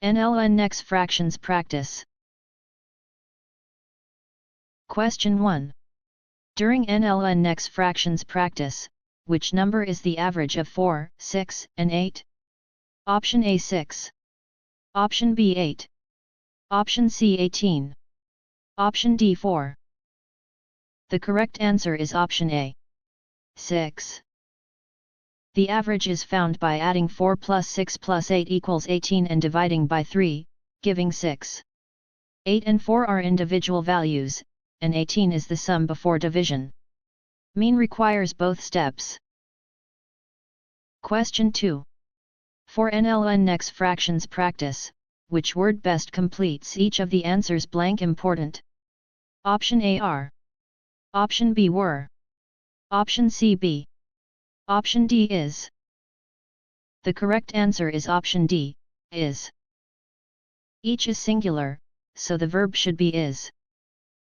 NLN NEX Fractions Practice. Question 1. During NLN NEX Fractions Practice, which number is the average of 4, 6, and 8? Option A 6. Option B 8. Option C 18. Option D 4. The correct answer is option A, 6. The average is found by adding 4 plus 6 plus 8 equals 18 and dividing by 3, giving 6. 8 and 4 are individual values, and 18 is the sum before division. Mean requires both steps. Question 2. For NLN NEX Fractions Practice, which word best completes each of the answers blank important? Option A are. Option B were. Option C be. Option D is. The correct answer is option D, is. Each is singular, so the verb should be is.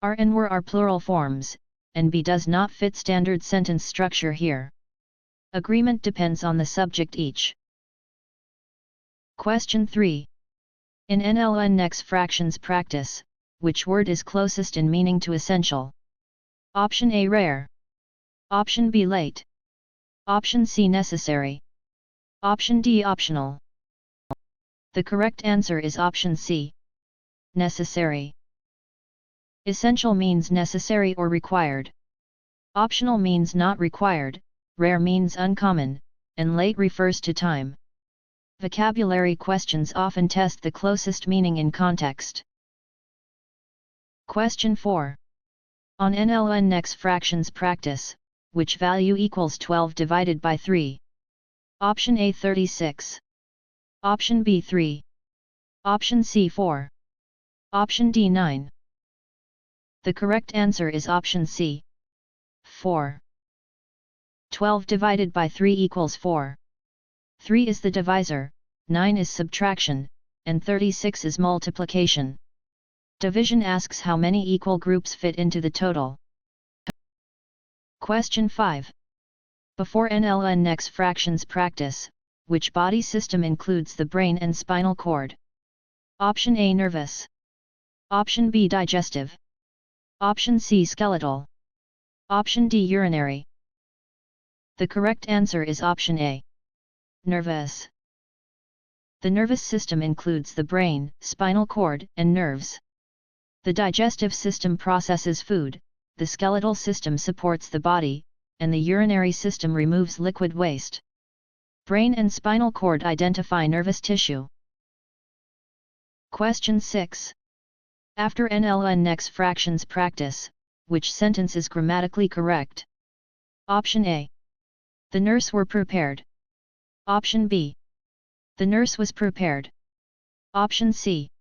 Are and were are plural forms, and be does not fit standard sentence structure here. Agreement depends on the subject each. Question 3. In NLN NEX Fractions Practice, which word is closest in meaning to essential? Option A rare. Option B late. Option C necessary. Option D optional. The correct answer is option C, necessary. Essential means necessary or required. Optional means not required, rare means uncommon, and late refers to time. Vocabulary questions often test the closest meaning in context. Question 4. On NLN NEX Fractions Practice, which value equals 12 divided by 3? Option A 36. Option B 3. Option C 4. Option D 9. The correct answer is option C, 4. 12 divided by 3 equals 4. 3 is the divisor, 9 is subtraction, and 36 is multiplication. Division asks how many equal groups fit into the total. Question 5. Before NLN NEX Fractions Practice, which body system includes the brain and spinal cord? Option A nervous. Option B digestive. Option C skeletal. Option D urinary. The correct answer is option A, nervous. The nervous system includes the brain, spinal cord, and nerves. The digestive system processes food, the skeletal system supports the body, and the urinary system removes liquid waste. Brain and spinal cord identify nervous tissue. Question 6. After NLN NEX Fractions Practice, which sentence is grammatically correct? Option A. The nurse were prepared. Option B. The nurse was prepared. Option C.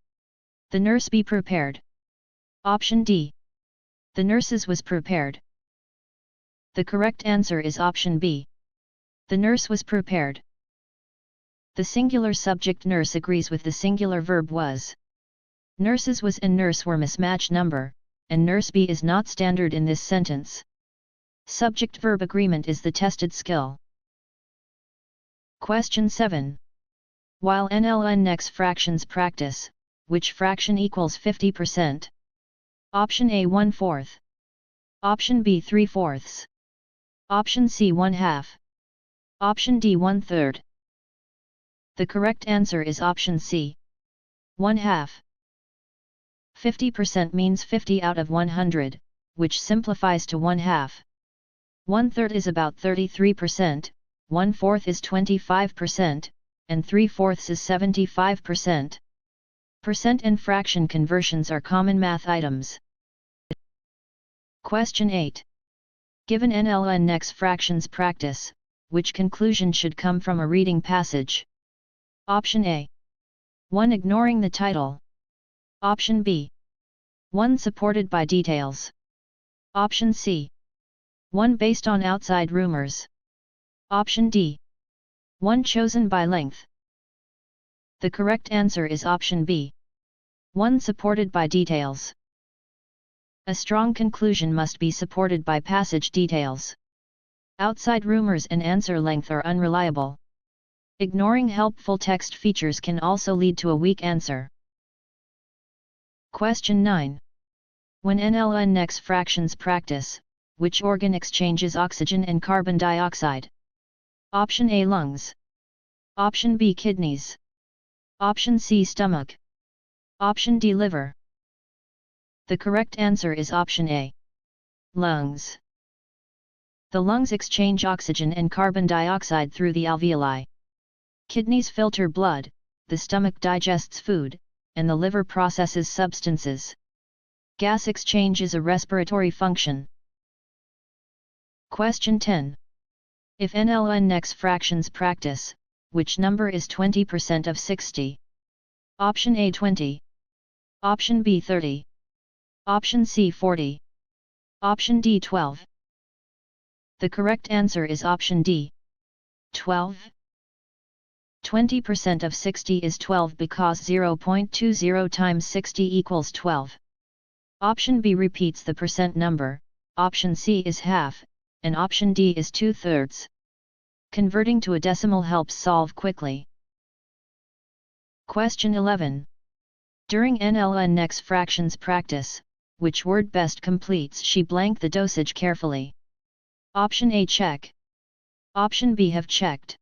The nurse be prepared. Option D. The nurses was prepared. The correct answer is option B. The nurse was prepared. The singular subject nurse agrees with the singular verb was. Nurses was and nurse were mismatch number, and nurse be is not standard in this sentence. Subject-verb agreement is the tested skill. Question 7. While NLN NEX Fractions Practice, which fraction equals 50%? Option A 1/4. Option B 3/4. Option C 1/2. Option D 1/3. The correct answer is option C, 1/2. 50% means 50 out of 100, which simplifies to 1/2. 1/3 is about 33%, 1/4 is 25%, and 3/4 is 75%. Percent and fraction conversions are common math items. Question 8. Given NLN NEX Fractions Practice, which conclusion should come from a reading passage? Option A. 1 ignoring the title. Option B. 1 supported by details. Option C. 1 based on outside rumors. Option D. 1 chosen by length. The correct answer is option B, 1 supported by details. A strong conclusion must be supported by passage details. Outside rumors and answer length are unreliable. Ignoring helpful text features can also lead to a weak answer. Question 9. When NLN NEX Fractions Practice, which organ exchanges oxygen and carbon dioxide? Option A lungs. Option B kidneys. Option C stomach. Option D liver. The correct answer is option A. Lungs. The lungs exchange oxygen and carbon dioxide through the alveoli. Kidneys filter blood, the stomach digests food, and the liver processes substances. Gas exchange is a respiratory function. Question 10. If NLN NEX Fractions Practice, which number is 20% of 60? Option A 20. Option B 30. Option C 40. Option D 12. The correct answer is option D. 12. 20% of 60 is 12 because 0.20 times 60 equals 12. Option B repeats the percent number, option C is half, and option D is 2/3. Converting to a decimal helps solve quickly. Question 11. During NLN NEX Fractions Practice, which word best completes she blank the dosage carefully? Option A check. Option B have checked.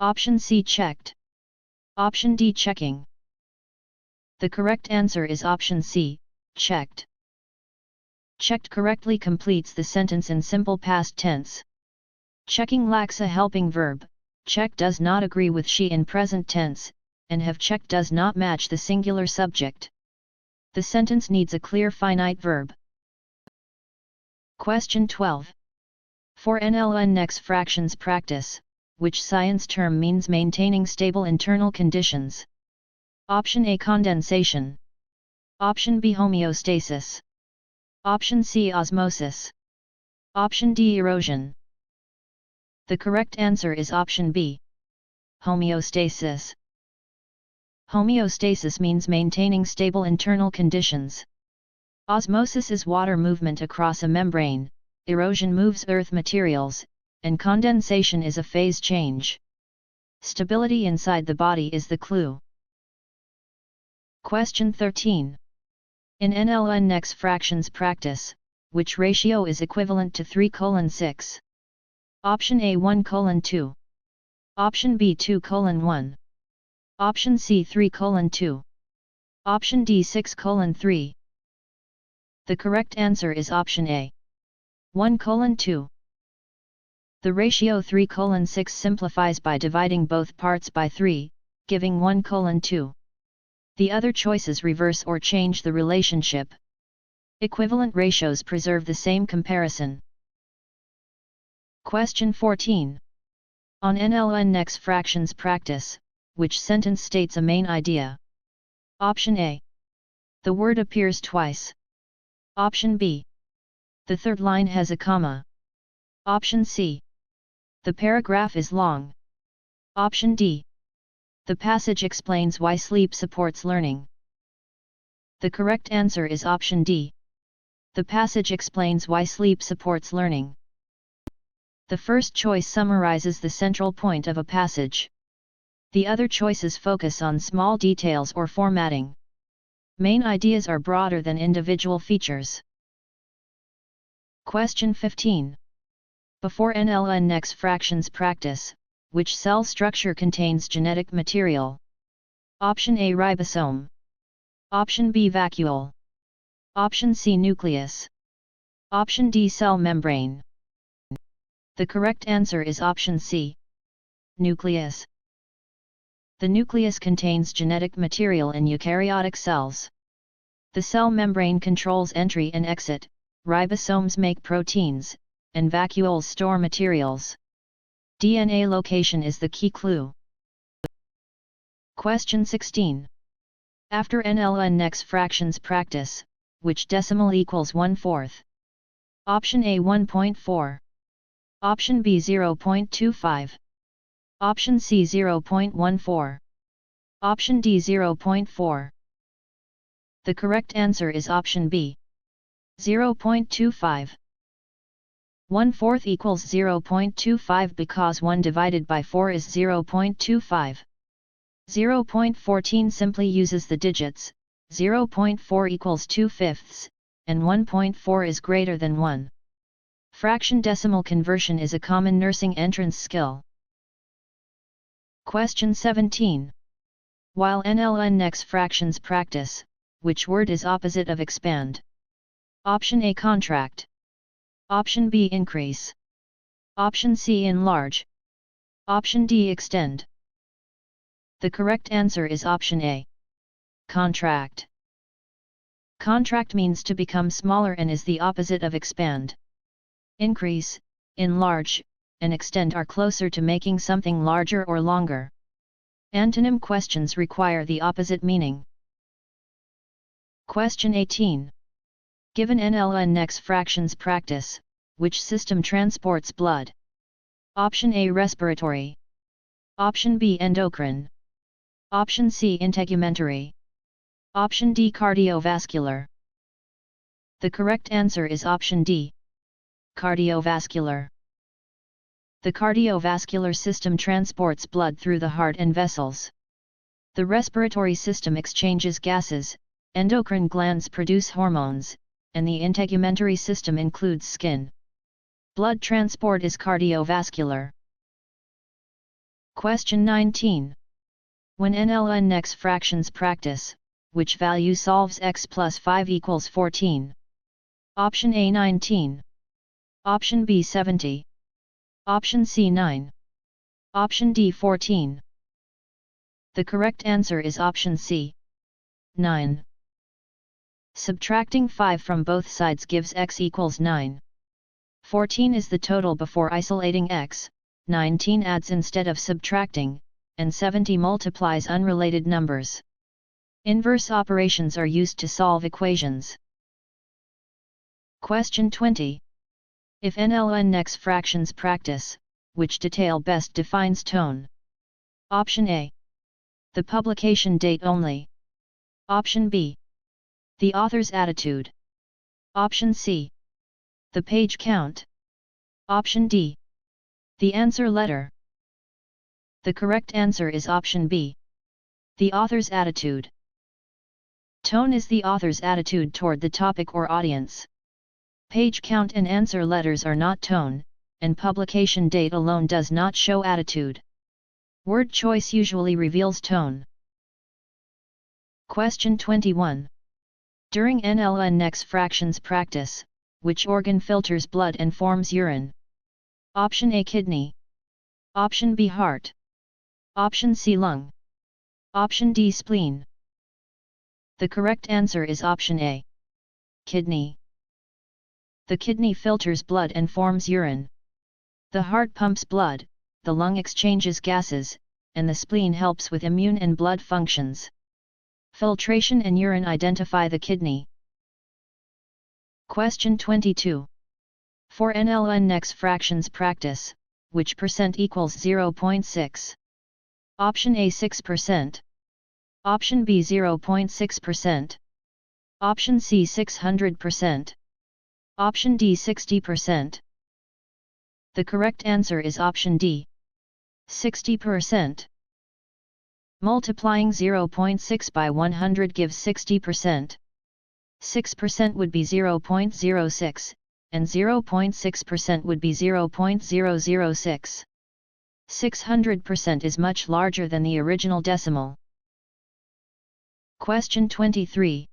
Option C checked. Option D checking. The correct answer is option C, checked. Checked correctly completes the sentence in simple past tense. Checking lacks a helping verb, check does not agree with she in present tense, and have checked does not match the singular subject. The sentence needs a clear finite verb. Question 12. For NLN NEX Fractions Practice, which science term means maintaining stable internal conditions? Option A condensation. Option B homeostasis. Option C osmosis. Option D erosion. The correct answer is option B. Homeostasis. Homeostasis means maintaining stable internal conditions. Osmosis is water movement across a membrane, erosion moves earth materials, and condensation is a phase change. Stability inside the body is the clue. Question 13. In NLN NEX Fractions Practice, which ratio is equivalent to 3:6? Option A 1:2. Option B 2:1. Option C 3:2. Option D 6:3. The correct answer is option A. 1:2. The ratio 3:6 simplifies by dividing both parts by 3, giving 1:2. The other choices reverse or change the relationship. Equivalent ratios preserve the same comparison. Question 14. On NLN NEX Fractions Practice, which sentence states a main idea? Option A. The word appears twice. Option B. The third line has a comma. Option C. The paragraph is long. Option D. The passage explains why sleep supports learning. The correct answer is option D. The passage explains why sleep supports learning. The first choice summarizes the central point of a passage. The other choices focus on small details or formatting. Main ideas are broader than individual features. Question 15. Before NLN NEX Fractions Practice, which cell structure contains genetic material? Option A ribosome. Option B vacuole. Option C nucleus. Option D cell membrane. The correct answer is option C. Nucleus. The nucleus contains genetic material in eukaryotic cells. The cell membrane controls entry and exit, ribosomes make proteins, and vacuoles store materials. DNA location is the key clue. Question 16. After NLN NEX Fractions Practice, which decimal equals 1/4? Option A 1.4. Option B 0.25. Option C 0.14. Option D 0.4. The correct answer is option B. 0.25. 1/4 equals 0.25 because 1 divided by 4 is 0.25. 0.14 simply uses the digits, 0.4 equals 2/5, and 1.4 is greater than 1. Fraction decimal conversion is a common nursing entrance skill. Question 17. While NLN NEX Fractions Practice, which word is opposite of expand? Option A contract. Option B increase. Option C enlarge. Option D extend. The correct answer is option A. Contract. Contract means to become smaller and is the opposite of expand. Increase, enlarge, and extend are closer to making something larger or longer. Antonym questions require the opposite meaning. Question 18. Given NLN NEX Fractions Practice, which system transports blood? Option A respiratory. Option B endocrine. Option C integumentary. Option D cardiovascular. The correct answer is option D. Cardiovascular. The cardiovascular system transports blood through the heart and vessels. The respiratory system exchanges gases, endocrine glands produce hormones, and the integumentary system includes skin. Blood transport is cardiovascular. Question 19. When NLN NEX Fractions Practice, which value solves x plus 5 equals 14? Option A 19. Option B 70. Option C 9. Option D 14. The correct answer is option C. 9. Subtracting 5 from both sides gives x equals 9. 14 is the total before isolating x, 19 adds instead of subtracting, and 70 multiplies unrelated numbers. Inverse operations are used to solve equations. Question 20. If NLN NEX Fractions Practice, which detail best defines tone? Option A. The publication date only. Option B. The author's attitude. Option C. The page count. Option D. The answer letter. The correct answer is option B. The author's attitude. Tone is the author's attitude toward the topic or audience. Page count and answer letters are not tone, and publication date alone does not show attitude. Word choice usually reveals tone. Question 21. During NLN NEX Fractions Practice, which organ filters blood and forms urine? Option A kidney. Option B heart. Option C lung. Option D spleen. The correct answer is option A. Kidney. The kidney filters blood and forms urine. The heart pumps blood, the lung exchanges gases, and the spleen helps with immune and blood functions. Filtration and urine identify the kidney. Question 22. For NLN NEX Fractions Practice, which percent equals 0.6? Option A 6%. Option B 0.6%. Option C 600%. Option D 60%. The correct answer is option D. 60%. Multiplying 0.6 by 100 gives 60%. 6% would be 0.06, and 0.6% would be 0.006. 600% is much larger than the original decimal. Question 23.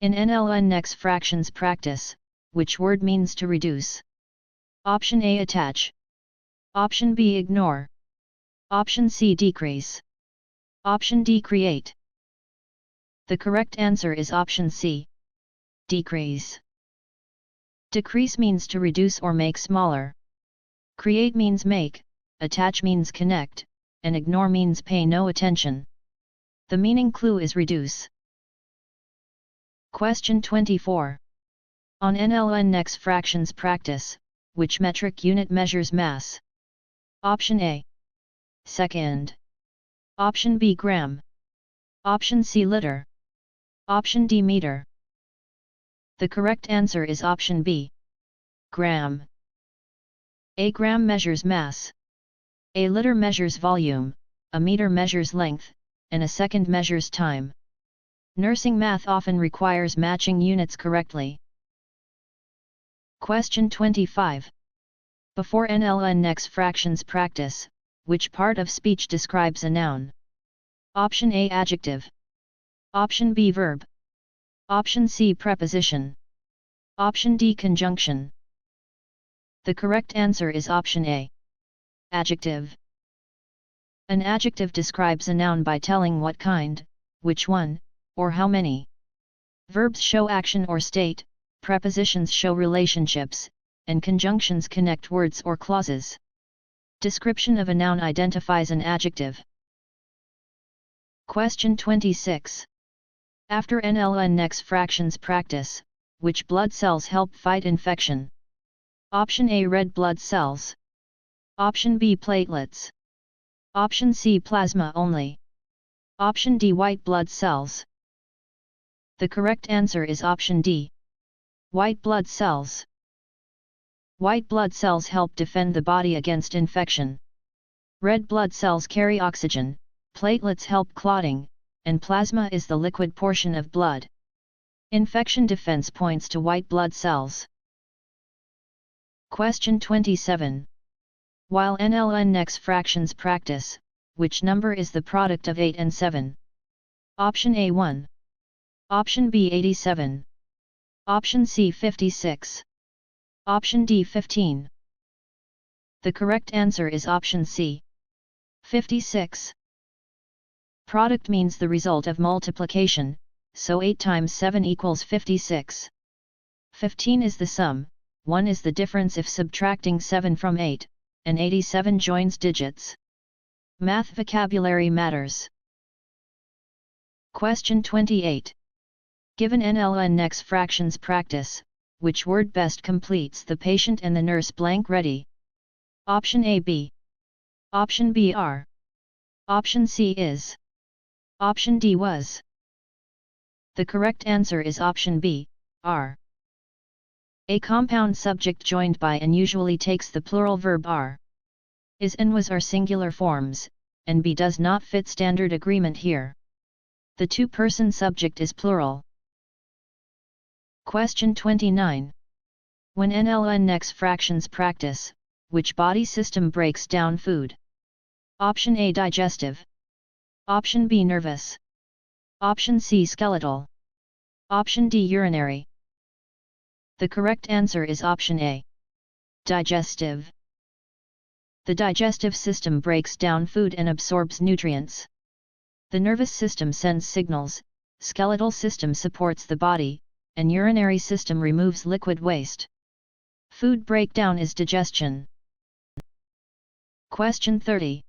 In NLN NEX Fractions Practice, which word means to reduce? Option A attach. Option B ignore. Option C decrease. Option D create. The correct answer is option C. Decrease. Decrease means to reduce or make smaller. Create means make, attach means connect, and ignore means pay no attention. The meaning clue is reduce. Question 24. On NLN NEX Fractions Practice, which metric unit measures mass? Option A. Second. Option B gram. Option C liter. Option D meter. The correct answer is option B. Gram. A gram measures mass. A liter measures volume, a meter measures length, and a second measures time. Nursing math often requires matching units correctly. Question 25. Before NLN NEX Fractions Practice, which part of speech describes a noun? Option A adjective. Option B verb. Option C preposition. Option D conjunction. The correct answer is option A. Adjective. An adjective describes a noun by telling what kind, which one, or how many. Verbs show action or state, prepositions show relationships, and conjunctions connect words or clauses. Description of a noun identifies an adjective. Question 26. After NLN NEX Fractions Practice, which blood cells help fight infection? Option A red blood cells. Option B platelets. Option C plasma only. Option D white blood cells. The correct answer is option D. White blood cells. White blood cells help defend the body against infection. Red blood cells carry oxygen, platelets help clotting, and plasma is the liquid portion of blood. Infection defense points to white blood cells. Question 27. While NLN NEX Fractions Practice, which number is the product of 8 and 7? Option A 1. Option B 87. Option C 56. Option D 15. The correct answer is option C. 56. Product means the result of multiplication, so 8 times 7 equals 56. 15 is the sum, 1 is the difference if subtracting 7 from 8, and 87 joins digits. Math vocabulary matters. Question 28. Given NLN NEX Fractions Practice, which word best completes the patient and the nurse blank ready? Option A B. Option B are. Option C is. Option D was. The correct answer is option B, are. A compound subject joined by and usually takes the plural verb are. Is and was are singular forms, and B does not fit standard agreement here. The two-person subject is plural. Question 29. When NLN NEX Fractions Practice, which body system breaks down food? Option A digestive. Option B nervous. Option C skeletal. Option D urinary. The correct answer is option A. Digestive. The digestive system breaks down food and absorbs nutrients. The nervous system sends signals, skeletal system supports the body, and urinary system removes liquid waste. Food breakdown is digestion. Question 30.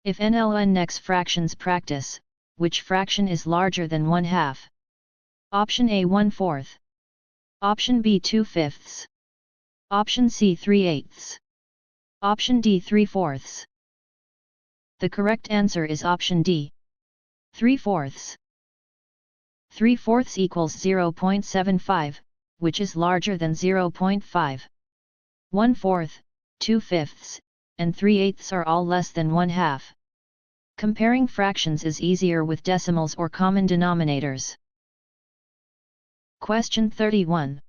If NLN NEX Fractions Practice, which fraction is larger than 1/2? Option A 1/4. Option B 2/5. Option C 3/8. Option D 3/4. The correct answer is option D. 3/4. 3/4 equals 0.75, which is larger than 0.5. 1/4, 2/5, and 3/8 are all less than 1/2. Comparing fractions is easier with decimals or common denominators. Question 31.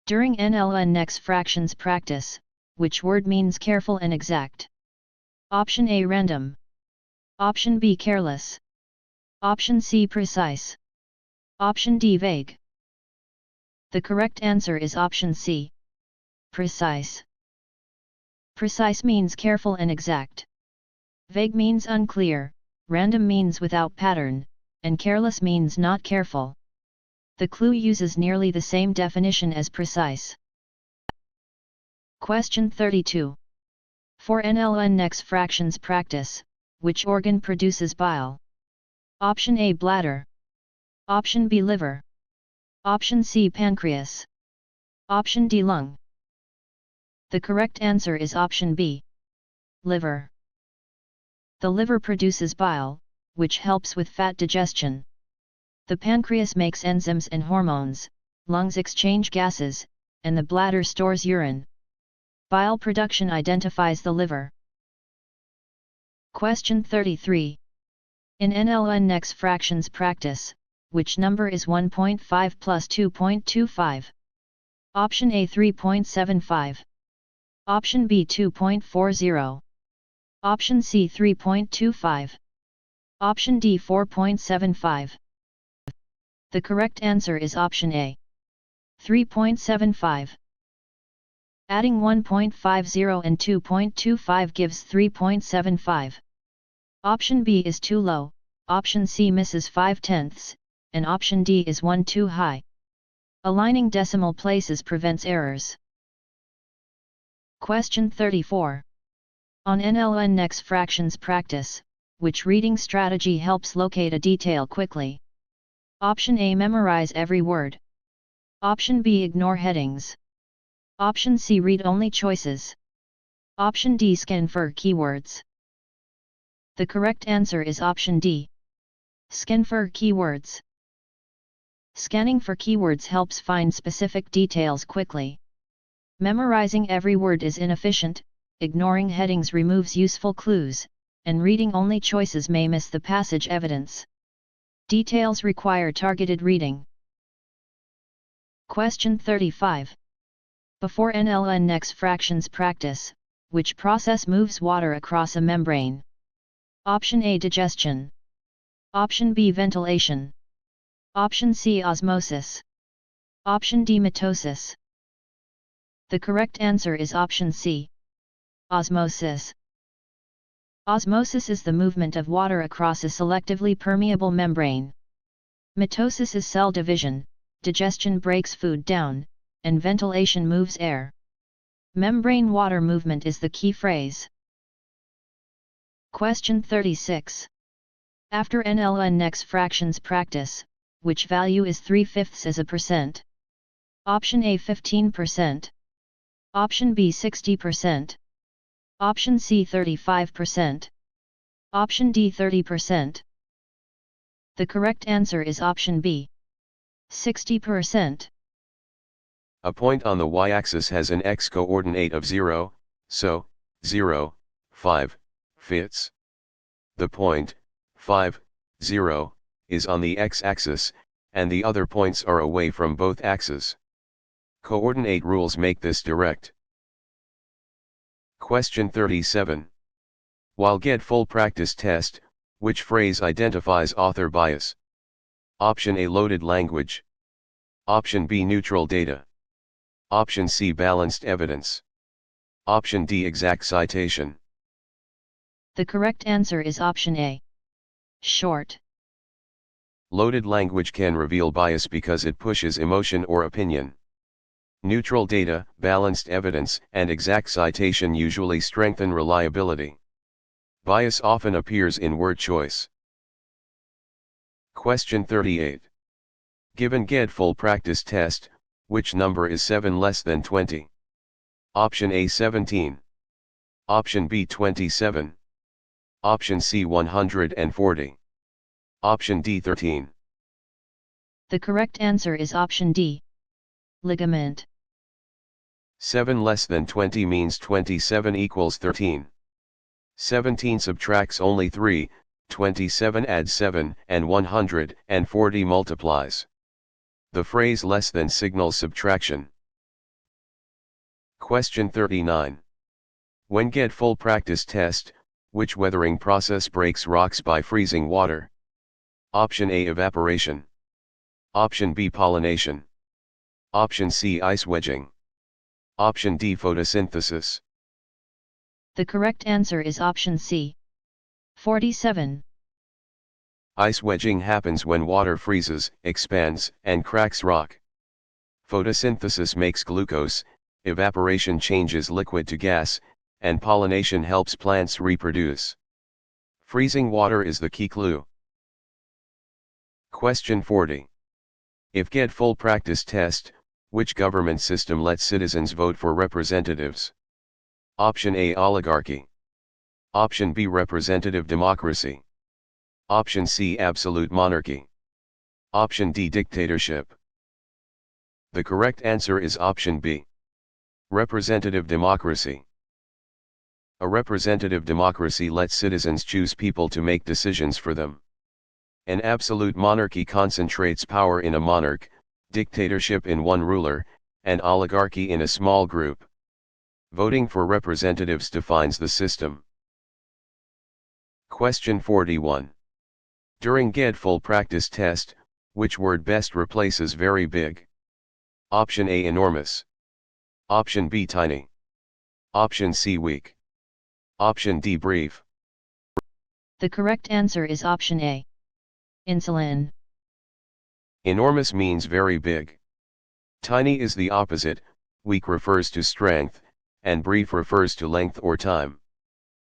During NLN NEX Fractions Practice, which word means careful and exact? Option A random. Option B careless. Option C precise. Option D vague. The correct answer is option C. Precise. Precise means careful and exact. Vague means unclear, random means without pattern, and careless means not careful. The clue uses nearly the same definition as precise. Question 32. For NLN NEX Fractions Practice, which organ produces bile? Option A bladder. Option B liver. Option C pancreas. Option D lung. The correct answer is option B. Liver. The liver produces bile, which helps with fat digestion. The pancreas makes enzymes and hormones, lungs exchange gases, and the bladder stores urine. Bile production identifies the liver. Question 33. In NLN NEX Fractions Practice, which number is 1.5 plus 2.25? Option A 3.75. Option B 2.40. Option C 3.25. Option D 4.75. The correct answer is option A, 3.75. Adding 1.50 and 2.25 gives 3.75. Option B is too low, option C misses 5/10, and option D is 1 too high. Aligning decimal places prevents errors. Question 34. On NLN NEX Fractions Practice, which reading strategy helps locate a detail quickly? Option A memorize every word. Option B ignore headings. Option C read only choices. Option D scan for keywords. The correct answer is option D, scan for keywords. Scanning for keywords helps find specific details quickly. Memorizing every word is inefficient, ignoring headings removes useful clues, and reading only choices may miss the passage evidence. Details require targeted reading. Question 35. Before NLN NEX Fractions Practice, which process moves water across a membrane? Option A digestion. Option B ventilation. Option C osmosis. Option D mitosis. The correct answer is option C, osmosis. Osmosis is the movement of water across a selectively permeable membrane. Mitosis is cell division, digestion breaks food down, and ventilation moves air. Membrane water movement is the key phrase. Question 36. After NLN NEX Fractions Practice, which value is 3/5 as a percent? Option A 15%. Option B 60%. Option C 35%. Option D 30%. The correct answer is option B, 60%. A point on the y-axis has an x-coordinate of 0, so 0, 5, fits. The point 5, 0 is on the x-axis, and the other points are away from both axes. Coordinate rules make this direct. Question 37. While get full practice test, which phrase identifies author bias? Option A loaded language. Option B neutral data. Option C balanced evidence. Option D exact citation. The correct answer is option A, short. Loaded language can reveal bias because it pushes emotion or opinion. Neutral data, balanced evidence, and exact citation usually strengthen reliability. Bias often appears in word choice. Question 38. Given get full practice test, which number is 7 less than 20? Option A 17. Option B 27. Option C 140. Option D 13. The correct answer is option D, ligament. 7 less than 20 means 27 equals 13. 17 subtracts only 3, 27 adds 7, and 140 multiplies. The phrase less than signals subtraction. Question 39. When get full practice test, which weathering process breaks rocks by freezing water? Option A evaporation. Option B pollination. Option C ice wedging. Option D photosynthesis. The correct answer is option C, 47. Ice wedging happens when water freezes, expands, and cracks rock. Photosynthesis makes glucose, evaporation changes liquid to gas, and pollination helps plants reproduce. Freezing water is the key clue. Question 40. If get full practice test, which government system lets citizens vote for representatives? Option A oligarchy. Option B representative democracy. Option C absolute monarchy. Option D dictatorship. The correct answer is option B, Representative democracy. A representative democracy lets citizens choose people to make decisions for them. An absolute monarchy concentrates power in a monarch, dictatorship in one ruler, and oligarchy in a small group. Voting for representatives defines the system. Question 41. During GED full practice test, which word best replaces very big? Option A enormous. Option B tiny. Option C weak. Option D brief. The correct answer is option A. Insulin. Enormous means very big. Tiny is the opposite, weak refers to strength, and brief refers to length or time.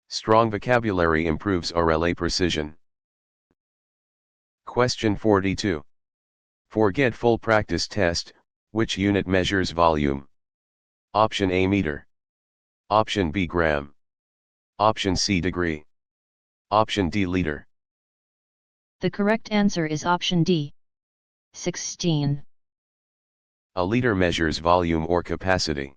Strong vocabulary improves RLA precision. Question 42. For GED full practice test, which unit measures volume? Option A meter. Option B gram. Option C degree. Option D liter. The correct answer is option D. 16. A liter measures volume or capacity.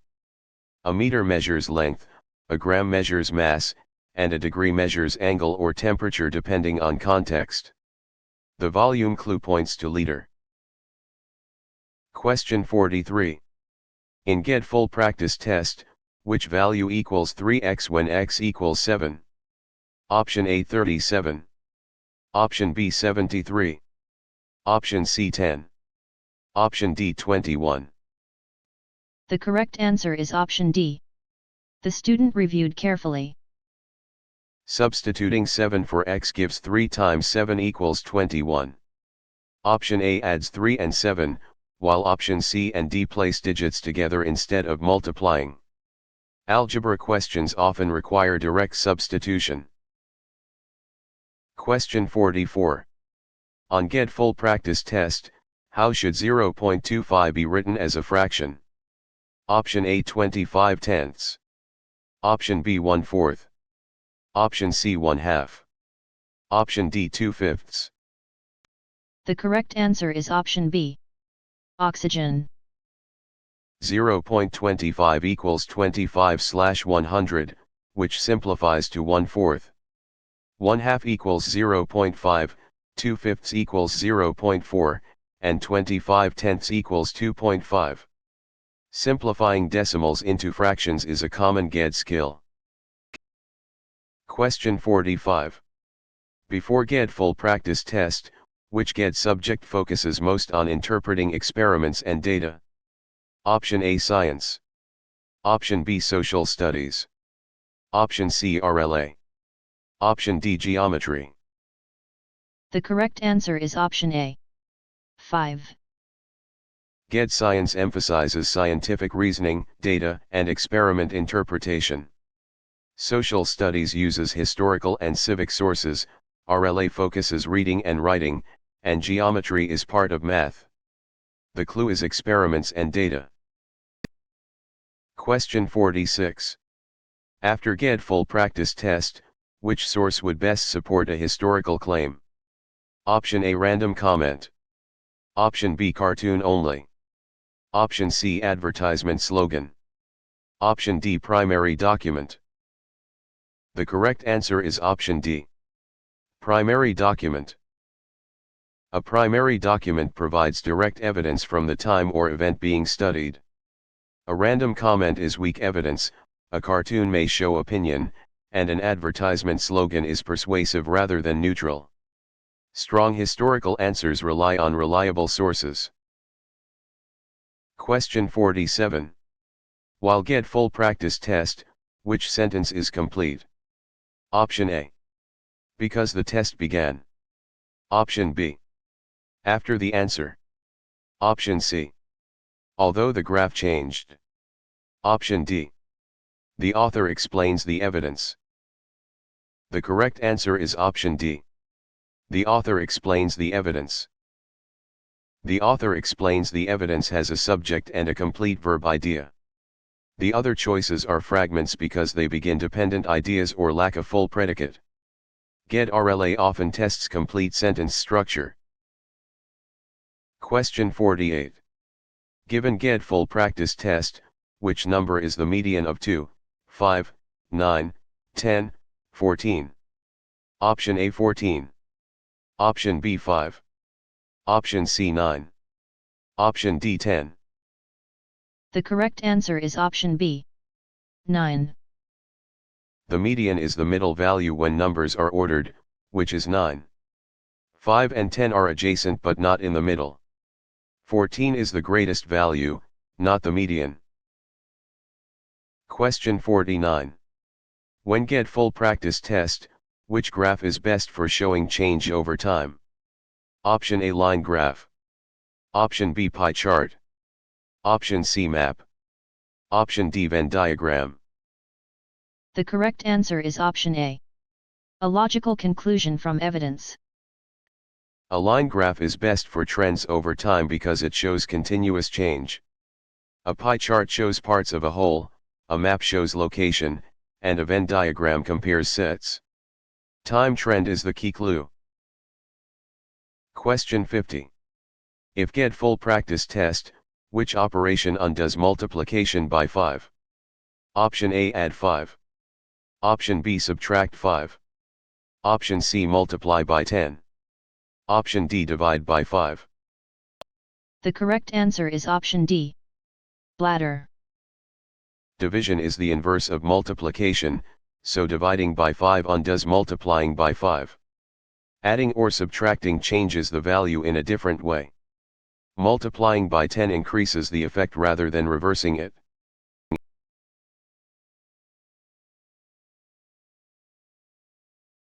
A meter measures length, a gram measures mass, and a degree measures angle or temperature depending on context. The volume clue points to liter. Question 43. In GED full practice test, which value equals 3x when x equals 7? Option A 37. Option B 73. Option C 10. Option D 21. The correct answer is option D. The student reviewed carefully. Substituting 7 for x gives 3 times 7 equals 21. Option A adds 3 and 7, while option C and D place digits together instead of multiplying. Algebra questions often require direct substitution. Question 44. On GED full practice test, how should 0.25 be written as a fraction? Option A 25 tenths. Option B 1/4. Option C 1/2. Option D 2/5. The correct answer is option B. Oxygen. 0.25 equals 25/100, which simplifies to 1/4. 1/2 equals 0.5, 2/5 equals 0.4, and 25 tenths equals 2.5. Simplifying decimals into fractions is a common GED skill. Question 45. Before GED full practice test, which GED subject focuses most on interpreting experiments and data? Option A science. Option B social studies. Option C RLA. Option D geometry. The correct answer is option A. 5. GED science emphasizes scientific reasoning, data, and experiment interpretation. Social studies uses historical and civic sources, RLA focuses reading and writing, and geometry is part of math. The clue is experiments and data. Question 46. After GED full practice test, which source would best support a historical claim? Option A random comment. Option B cartoon only. Option C advertisement slogan. Option D primary document. The correct answer is option D. Primary document. A primary document provides direct evidence from the time or event being studied. A random comment is weak evidence, a cartoon may show opinion, and an advertisement slogan is persuasive rather than neutral. Strong historical answers rely on reliable sources. Question 47. While GED full practice test, which sentence is complete? Option A. Because the test began. Option B. After the answer. Option C. Although the graph changed. Option D. The author explains the evidence. The correct answer is option D. The author explains the evidence. The author explains the evidence has a subject and a complete verb idea. The other choices are fragments because they begin dependent ideas or lack a full predicate. GED RLA often tests complete sentence structure. Question 48. Given GED full practice test, which number is the median of 2, 5, 9, 10, 14? Option A 14. Option B 5. Option C 9. Option D 10. The correct answer is option B. 9. The median is the middle value when numbers are ordered, which is 9. 5 and 10 are adjacent but not in the middle. 14 is the greatest value, not the median. Question 49. When get full practice test, which graph is best for showing change over time? Option A line graph. Option B pie chart. Option C map. Option D Venn diagram. The correct answer is option A. A logical conclusion from evidence. A line graph is best for trends over time because it shows continuous change. A pie chart shows parts of a whole, a map shows location, and a Venn diagram compares sets. Time trend is the key clue. Question 50. If get full practice test, which operation undoes multiplication by 5? Option A add 5. Option B subtract 5. Option C multiply by 10. Option D divide by 5. The correct answer is option D. Bladder. Division is the inverse of multiplication, so dividing by 5 undoes multiplying by 5. Adding or subtracting changes the value in a different way. Multiplying by 10 increases the effect rather than reversing it.